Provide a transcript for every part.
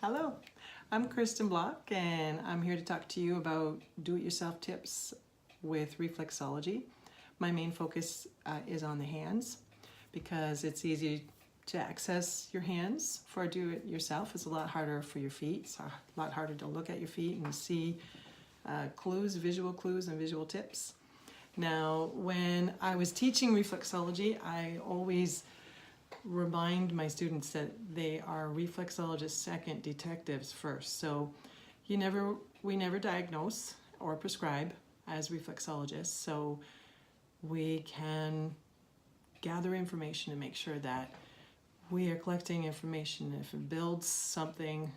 Hello, I'm Kristen Block and I'm here to talk to you about do-it-yourself tips with reflexology. My main focus is on the hands because it's easy to access your hands for do-it-yourself. It's a lot harder for your feet. It's a lot harder to look at your feet and see visual clues and visual tips. Now, when I was teaching reflexology, I always remind my students that they are reflexologists second, detectives first. So we never diagnose or prescribe as reflexologists. So we can gather information and make sure that we are collecting information. If it builds something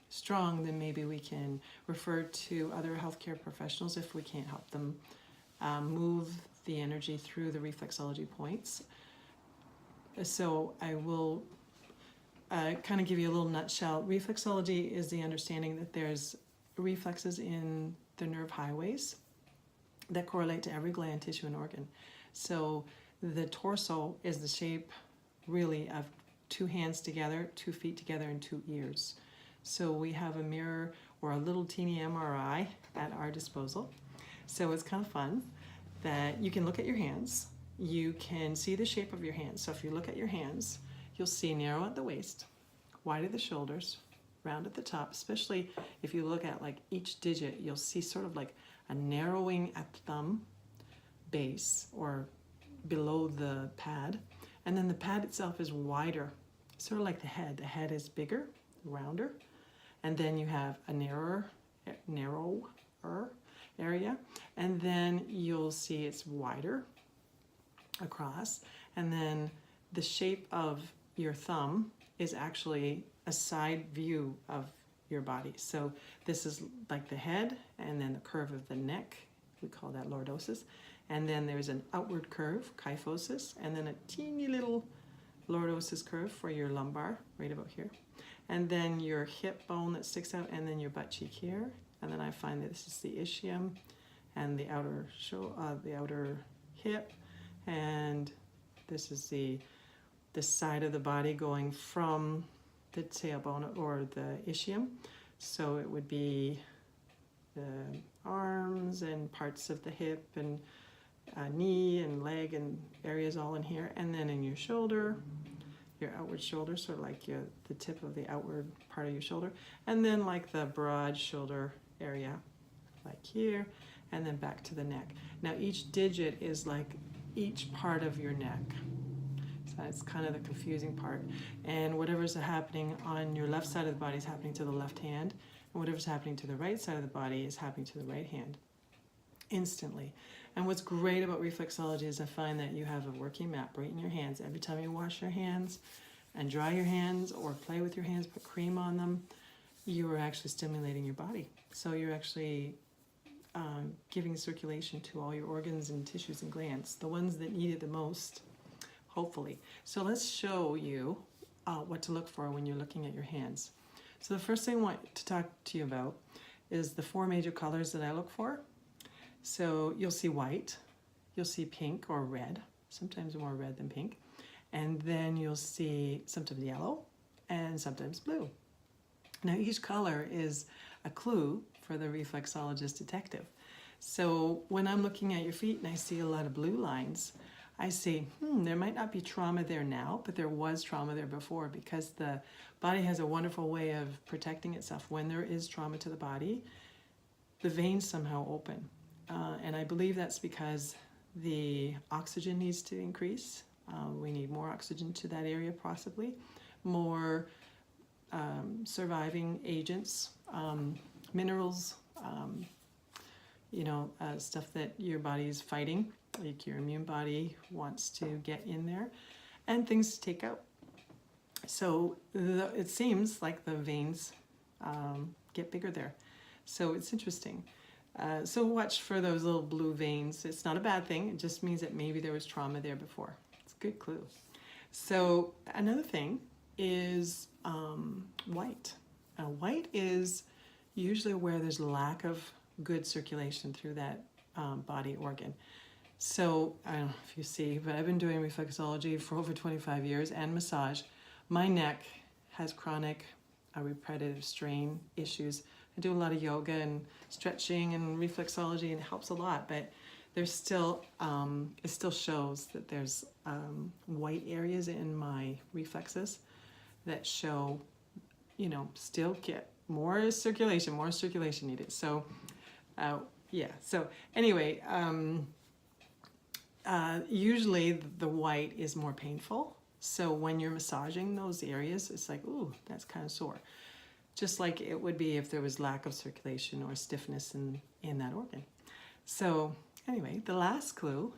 strong, then maybe we can refer to other healthcare professionals if we can't help them move the energy through the reflexology points. So I will kind of give you a little nutshell. Reflexology is the understanding that there's reflexes in the nerve highways that correlate to every gland, tissue, and organ. So the torso is the shape really of two hands together, 2 feet together, and 2 ears. So we have a mirror or a little teeny MRI at our disposal. So it's kind of fun that you can look at your hands. You can see the shape of your hands. So if you look at your hands, you'll see narrow at the waist, wide at the shoulders, round at the top. Especially if you look at like each digit, you'll see sort of like a narrowing at the thumb base or below the pad. And then the pad itself is wider, sort of like the head. The head is bigger, rounder. And then you have a narrower area. And then you'll see it's wider across, and then the shape of your thumb is actually a side view of your body. So this is like the head, and then the curve of the neck, we call that lordosis, and then there's an outward curve, kyphosis, and then a teeny little lordosis curve for your lumbar, right about here, and then your hip bone that sticks out, and then your butt cheek here, and then I find that this is the ischium and the outer hip. And this is the side of the body going from the tailbone or the ischium. So it would be the arms and parts of the hip and knee and leg and areas all in here. And then in your shoulder, your outward shoulder, sort of like the tip of the outward part of your shoulder. And then like the broad shoulder area, like here, and then back to the neck. Now each digit is like each part of your neck. So that's kind of the confusing part. And whatever's happening on your left side of the body is happening to the left hand, and whatever's happening to the right side of the body is happening to the right hand instantly. And what's great about reflexology is I find that you have a working map right in your hands. Every time you wash your hands and dry your hands or play with your hands, put cream on them, you are actually stimulating your body. So you're actually giving circulation to all your organs and tissues and glands, the ones that need it the most, hopefully. So let's show you what to look for when you're looking at your hands. So the first thing I want to talk to you about is the 4 major colors that I look for. So you'll see white, you'll see pink or red, sometimes more red than pink, and then you'll see sometimes yellow and sometimes blue. Now each color is a clue for the reflexologist detective. So when I'm looking at your feet and I see a lot of blue lines, I say, there might not be trauma there now, but there was trauma there before, because the body has a wonderful way of protecting itself. When there is trauma to the body, the veins somehow open. And I believe that's because the oxygen needs to increase. We need more oxygen to that area, possibly. More surviving agents, minerals, stuff that your body is fighting, like your immune body wants to get in there, and things to take out. So it seems like the veins get bigger there. So it's interesting. So watch for those little blue veins. It's not a bad thing. It just means that maybe there was trauma there before. It's a good clue. So another thing is white. White is usually where there's lack of good circulation through that body organ. So I don't know if you see, but I've been doing reflexology for over 25 years and massage. My neck has chronic repetitive strain issues. I do a lot of yoga and stretching and reflexology, and it helps a lot, but there's still, it still shows that there's white areas in my reflexes that show, you know, still get more circulation needed. So, yeah, so anyway, usually the white is more painful. So when you're massaging those areas, it's like, ooh, that's kind of sore. Just like it would be if there was lack of circulation or stiffness in that organ. So anyway, the last clue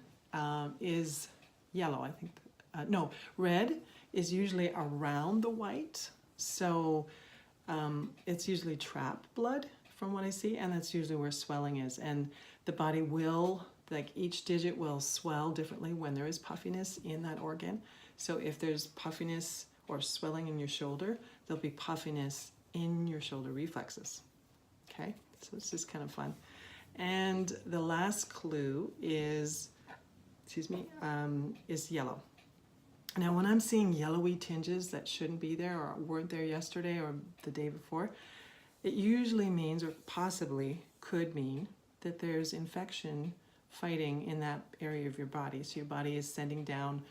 is yellow, I think. No, red is usually around the white. So it's usually trapped blood from what I see, and that's usually where swelling is. And the body will, like each digit will swell differently when there is puffiness in that organ. So if there's puffiness or swelling in your shoulder, there'll be puffiness in your shoulder reflexes. Okay, so it's just kind of fun. And the last clue is, is yellow. Now when I'm seeing yellowy tinges that shouldn't be there or weren't there yesterday or the day before, it usually means, or possibly could mean, that there's infection fighting in that area of your body. So your body is sending down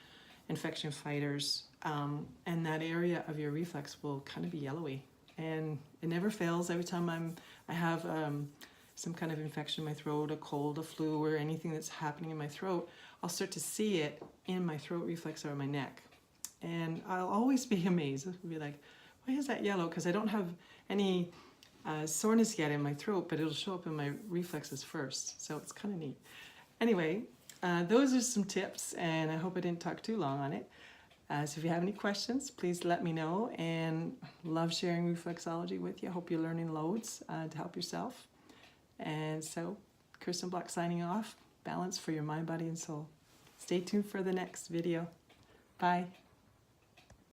infection fighters, and that area of your reflex will kind of be yellowy. And it never fails. Every time I have some kind of infection in my throat, a cold, a flu, or anything that's happening in my throat, I'll start to see it in my throat reflex or my neck. And I'll always be amazed. I'll be like, why is that yellow? Because I don't have any soreness yet in my throat, but it'll show up in my reflexes first. So it's kind of neat. Anyway, those are some tips, and I hope I didn't talk too long on it. So if you have any questions, please let me know, and love sharing reflexology with you. I hope you're learning loads to help yourself. And so, Kirsten Block signing off. Balance for your mind, body, and soul. Stay tuned for the next video. Bye.